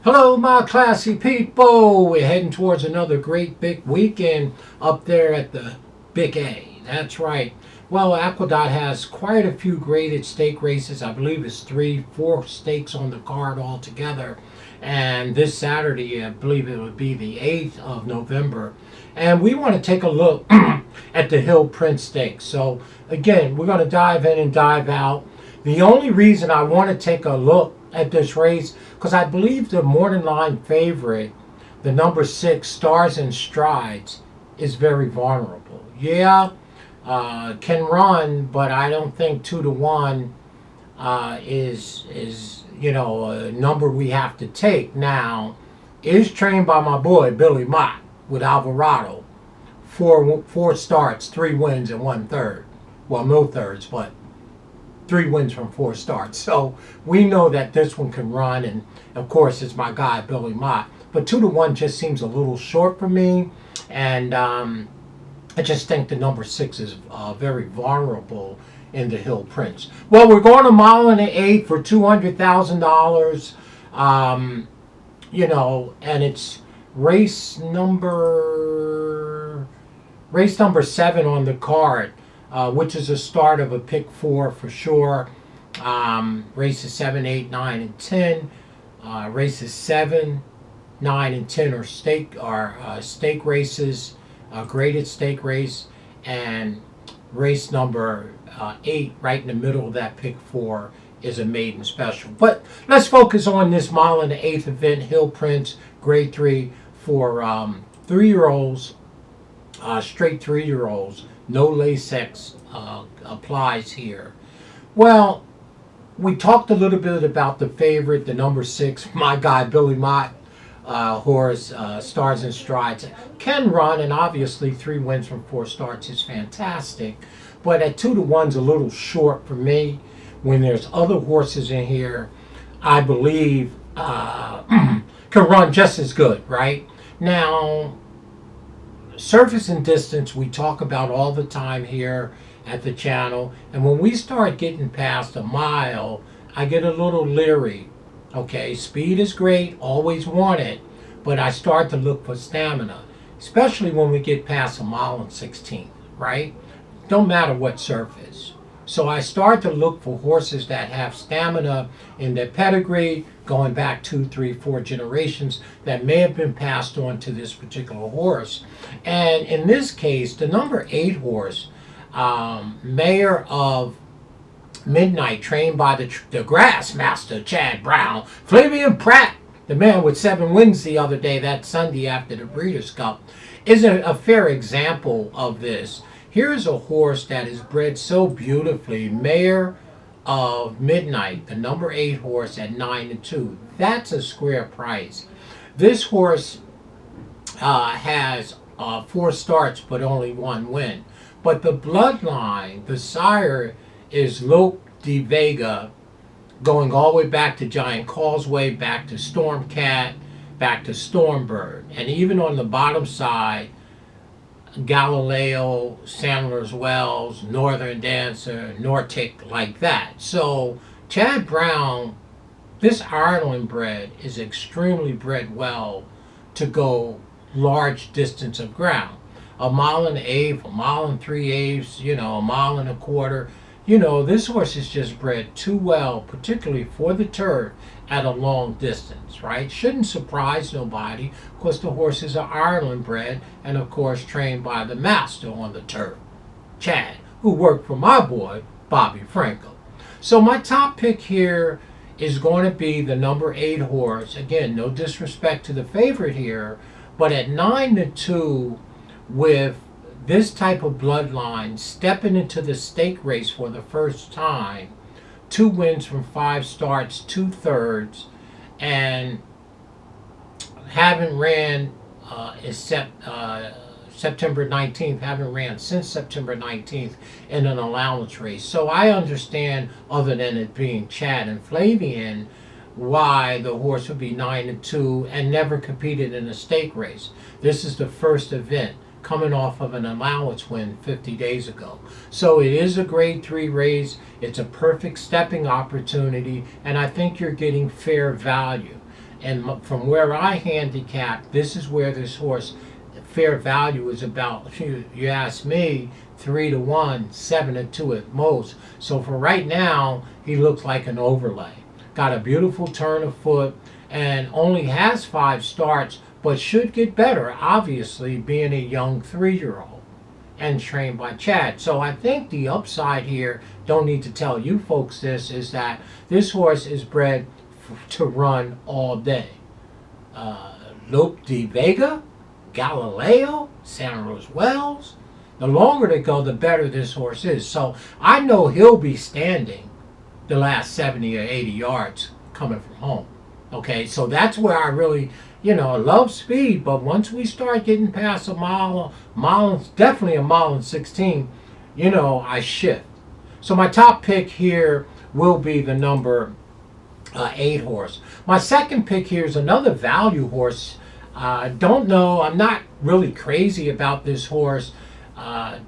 Hello, my classy people. We're heading towards another great big weekend up there at the Big A. That's right. Well, Aqueduct has quite a few graded stake races. I believe it's three, four stakes on the card altogether. And this Saturday, I believe it would be the 8th of November. And we want to take a look at the Hill Prince Stakes. So, again, we're going to dive in and dive out. The only reason I want to take a look at this race, because I believe the morning line favorite, the number 6, Stars and Strides, is very vulnerable. Yeah, can run, but I don't think 2-1 is a number we have to take. Now, is trained by my boy Billy Mott with Alvarado. Four starts, 3 wins, and 1/3. Well, no thirds, but 3 wins from 4 starts. So we know that this one can run, and of course it's my guy Billy Mott. But 2-1 just seems a little short for me, and I just think the number 6 is very vulnerable in the Hill Prince. Well, we're going a mile and an eighth for $200,000. And it's race number 7 on the card. Which is the start of a pick 4 for sure. Races 7, 8, 9, and 10. Races 7, 9, and 10 are stake races, graded stake race, and race number 8, right in the middle of that pick 4, is a maiden special. But let's focus on this mile and the eighth event, Hill Prince, grade 3 for 3-year-olds, straight 3-year-olds. No Lasix applies here. Well, we talked a little bit about the favorite, the number 6, my guy Billy Mott, horse, Stars and Strides. Can run, and obviously 3 wins from 4 starts is fantastic. But at 2-1's a little short for me. When there's other horses in here, I believe can run just as good, right? Now, surface and distance we talk about all the time here at the channel, and when we start getting past a mile, I get a little leery. Okay, speed is great, always want it, but I start to look for stamina, especially when we get past a mile and 16, right? Don't matter what surface. So I start to look for horses that have stamina in their pedigree, going back 2, 3, 4 generations, that may have been passed on to this particular horse. And in this case, the number 8 horse, Mayor of Midnight, trained by the grass master, Chad Brown, Flavian Pratt, the man with 7 wins the other day, that Sunday after the Breeders' Cup, is a fair example of this. Here's a horse that is bred so beautifully. Mayor of Midnight, the number 8 horse at 9-2. That's a square price. This horse has 4 starts but only 1 win. But the bloodline, the sire, is Lope de Vega, going all the way back to Giant Causeway, back to Stormcat, back to Stormbird. And even on the bottom side, Galileo, Sandler's Wells, Northern Dancer, Nortic, like that. So Chad Brown, this Ireland bred, is extremely bred well to go large distance of ground. A mile and an eighth, a mile and 3/8, a mile and a quarter. This horse is just bred too well, particularly for the turf, at a long distance, right? Shouldn't surprise nobody, because the horses are Ireland bred, and of course trained by the master on the turf, Chad, who worked for my boy, Bobby Franco. So my top pick here is going to be the number 8 horse. Again, no disrespect to the favorite here, but at 9-2, with this type of bloodline stepping into the stake race for the first time, 2 wins from 5 starts, 2/3, and haven't ran except September 19th, haven't ran since September 19th in an allowance race. So I understand, other than it being Chad and Flavian, why the horse would be 9-2 and never competed in a stake race. This is the first event, coming off of an allowance win 50 days ago. So it is a grade 3 race. It's a perfect stepping opportunity, and I think you're getting fair value. And from where I handicap, this is where this horse fair value is about, you ask me, 3-1, 7-2 at most. So for right now, he looks like an overlay. Got a beautiful turn of foot and only has 5 starts, but should get better, obviously, being a young 3-year-old and trained by Chad. So I think the upside here, don't need to tell you folks this, is that this horse is bred to run all day. Lope de Vega, Galileo, San Rose Wells. The longer they go, the better this horse is. So I know he'll be standing the last 70 or 80 yards coming from home. Okay, so that's where I really, love speed. But once we start getting past a mile, definitely a mile and 16, I shift. So my top pick here will be the number 8 horse. My second pick here is another value horse. Don't know, I'm not really crazy about this horse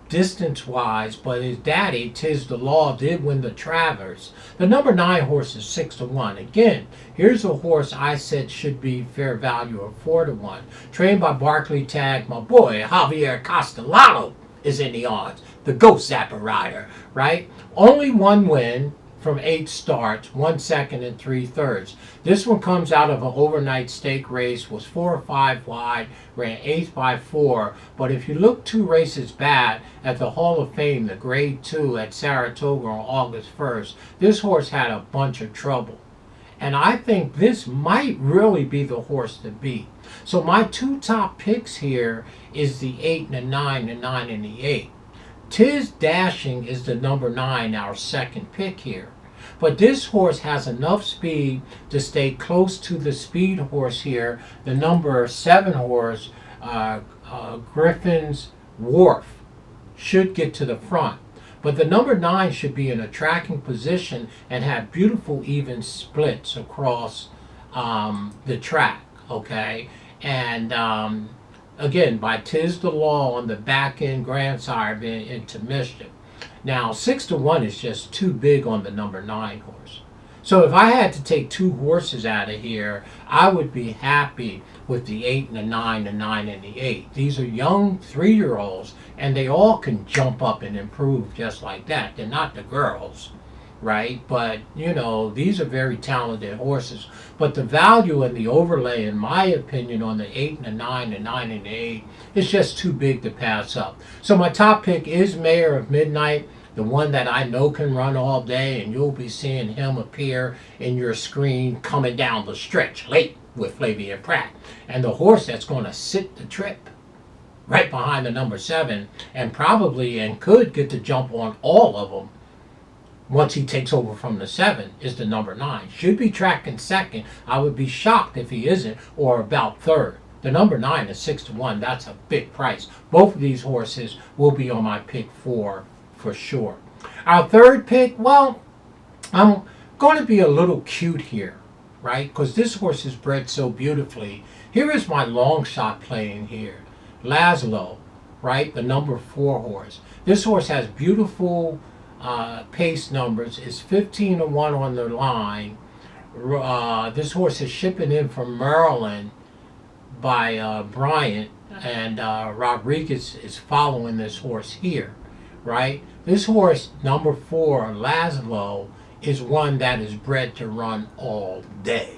distance wise, but his daddy, Tiz the Law, did win the Travers. The number 9 horse is 6-1. Again, here's a horse I said should be fair value of 4-1. Trained by Barclay Tag, my boy Javier Castellano is in the odds. The Ghost Zapper rider, right? Only 1 win from 8 starts, 1 second and 3/3. This one comes out of an overnight stake race, was 4 or 5 wide, ran 8th by 4. But if you look 2 races back at the Hall of Fame, the Grade 2 at Saratoga on August 1st, this horse had a bunch of trouble. And I think this might really be the horse to beat. So my 2 top picks here is the 8 and the 9, the 9 and the 8. Tiz Dashing is the number 9, our second pick here. But this horse has enough speed to stay close to the speed horse here, the number 7 horse, Griffin's Wharf, should get to the front. But the number 9 should be in a tracking position and have beautiful even splits across the track, okay? And again, by Tiz the Law on the back end, grandsire being into mischief. Now, 6-1 is just too big on the number 9 horse. So if I had to take 2 horses out of here, I would be happy with the 8 and the 9, the 9 and the 8. These are young 3-year-olds, and they all can jump up and improve just like that. They're not the girls, right? But, these are very talented horses. But the value and the overlay, in my opinion, on the 8 and the 9, the 9 and the 8, is just too big to pass up. So my top pick is Mayor of Midnight, the one that I know can run all day, and you'll be seeing him appear in your screen coming down the stretch late with Flavia Pratt. And the horse that's going to sit the trip right behind the number 7 and probably and could get the jump on all of them once he takes over from the 7 is the number 9. Should be tracking second. I would be shocked if he isn't, or about third. The number 9 is 6-1. That's a big price. Both of these horses will be on my pick 4 for sure. Our third pick, well, I'm going to be a little cute here, right? Because this horse is bred so beautifully. Here is my long shot playing here. Laszlo, right? The number 4 horse. This horse has beautiful pace numbers, is 15-1 on the line. This horse is shipping in from Maryland by Bryant, and Rodriguez is following this horse here, right? This horse, number 4, Laszlo, is one that is bred to run all day,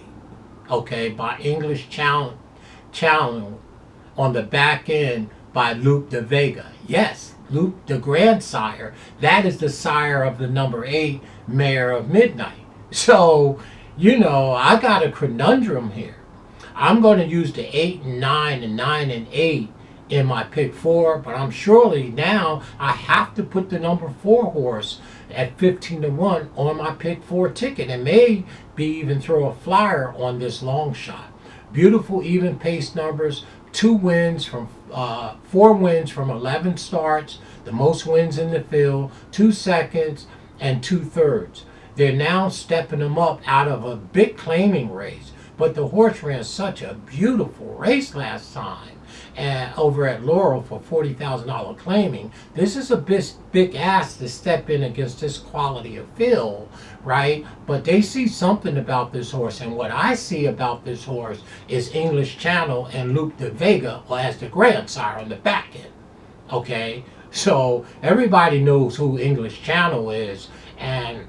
okay, by English Channel on the back end by Lope de Vega. Yes, Luke, the grandsire, that is the sire of the number 8, Mayor of Midnight. So, I got a conundrum here. I'm going to use the 8 and 9 and 9 and 8 in my pick 4, but I'm surely now I have to put the number 4 horse at 15-1 on my pick 4 ticket, and maybe even throw a flyer on this long shot. Beautiful even pace numbers. 4 wins from 11 starts, the most wins in the field, 2 seconds and 2/3. They're now stepping them up out of a big claiming race, But the horse ran such a beautiful race last time, and over at Laurel for $40,000 claiming. This is a big ask to step in against this quality of field, right? But they see something about this horse, and what I see about this horse is English Channel and Luke de Vega as the grandsire on the back end. Okay, so everybody knows who English Channel is, and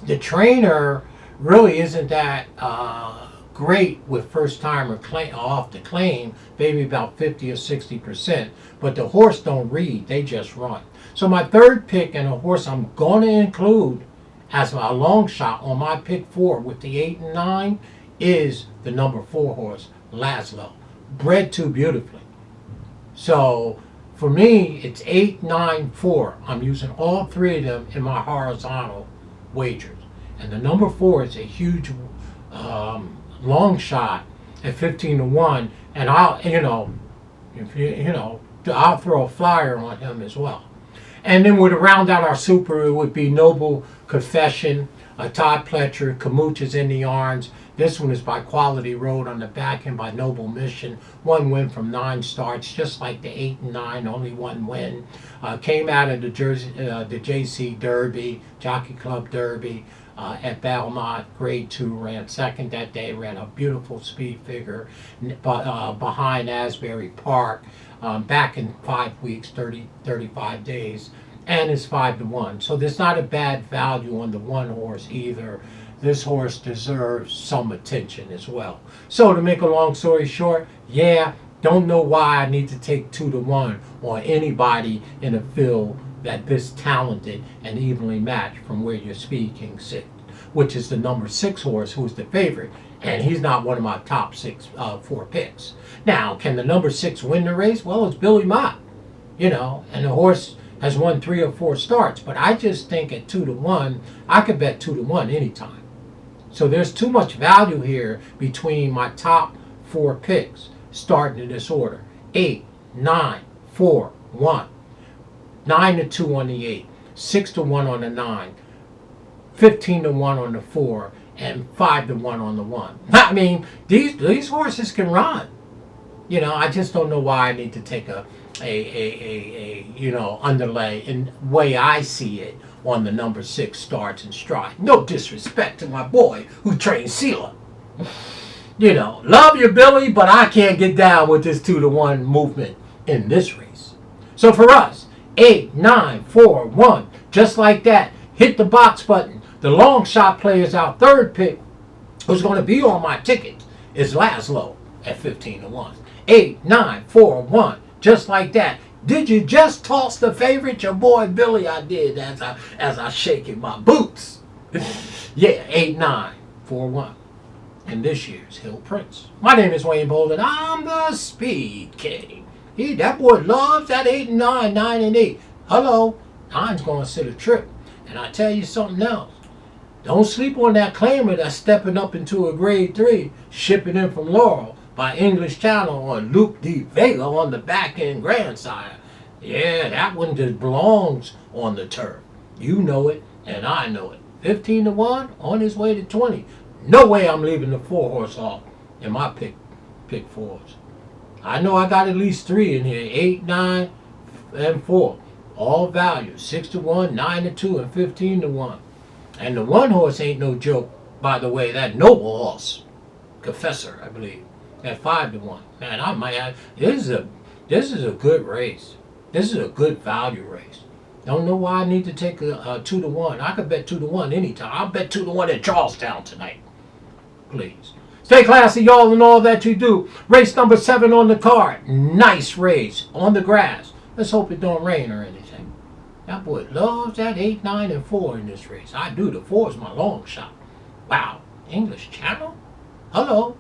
the trainer really isn't that great with first timer off the claim, maybe about 50 or 60%. But the horse don't read; they just run. So my third pick and a horse I'm going to include as a long shot on my pick 4 with the 8 and 9 is the number 4 horse, Laszlo, bred too beautifully. So for me, it's 8, 9, 4. I'm using all 3 of them in my horizontal wagers. And the number 4 is a huge long shot at 15 to 1. And I'll, I'll throw a flyer on him as well. And then to round out our super, it would be Noble Confession, Todd Pletcher, Camuchas in the Arms. This one is by Quality Road on the back end by Noble Mission. 1 win from 9 starts, just like the 8 and 9, only 1 win. Came out of the JC Derby, Jockey Club Derby at Belmont, grade 2, ran second that day, ran a beautiful speed figure behind Asbury Park. Back in 5 weeks, 35 days, and it's 5 to 1. So there's not a bad value on the 1 horse either. This horse deserves some attention as well. So to make a long story short, don't know why I need to take 2 to 1 on anybody in a field that this talented and evenly matched from where your Speed King sits, which is the number 6 horse, who's the favorite. And he's not one of my top 4 picks. Now, can the number 6 win the race? Well, it's Billy Mott, and the horse has won 3 or 4 starts. But I just think at 2 to 1, I could bet 2 to 1 anytime. So there's too much value here between my top 4 picks, starting in this order: 8, 9, 4, 1, 9 to 2 on the 8, 6 to 1 on the 9, 15 to 1 on the 4. And 5 to 1 on the 1. I mean, these horses can run. I just don't know why I need to take a underlay in the way I see it on the number 6 starts and stride. No disrespect to my boy who trained Sela. Love you, Billy, but I can't get down with this 2 to 1 movement in this race. So for us, 8, 9, 4, 1, just like that. Hit the box button. The long shot players out. Third pick, who's going to be on my ticket, is Laszlo at 15 to 1. 8, 9, 4, 1. Just like that. Did you just toss the favorite? Your boy Billy, I did as I shaking my boots. 8, 9, 4, 1. And this year's Hill Prince. My name is Wayne Bolden. I'm the Speed King. That boy loves that 8 and 9, 9 and 8. Hello. 9's going to sit a trip. And I tell you something else. Don't sleep on that claimer that's stepping up into a grade 3, shipping in from Laurel by English Channel on Luke de Vega on the back end grandsire. That one just belongs on the turf. You know it, and I know it. 15 to 1 on his way to 20. No way I'm leaving the 4 horse off in my pick 4s. I know I got at least 3 in here: 8, 9, and 4. All values: 6 to 1, 9 to 2, and 15 to 1. And the 1 horse ain't no joke, by the way. That Noble horse, Confessor, I believe, at 5 to 1. Man, I might have. This is a good race. This is a good value race. Don't know why I need to take a 2 to 1. I could bet 2 to 1 anytime. I'll bet 2 to 1 at Charlestown tonight. Please. Stay classy, y'all, in all that you do. Race number 7 on the card. Nice race on the grass. Let's hope it don't rain or anything. That boy loves that 8, 9, and 4 in this race. I do. The 4 is my long shot. Wow. English Channel? Hello.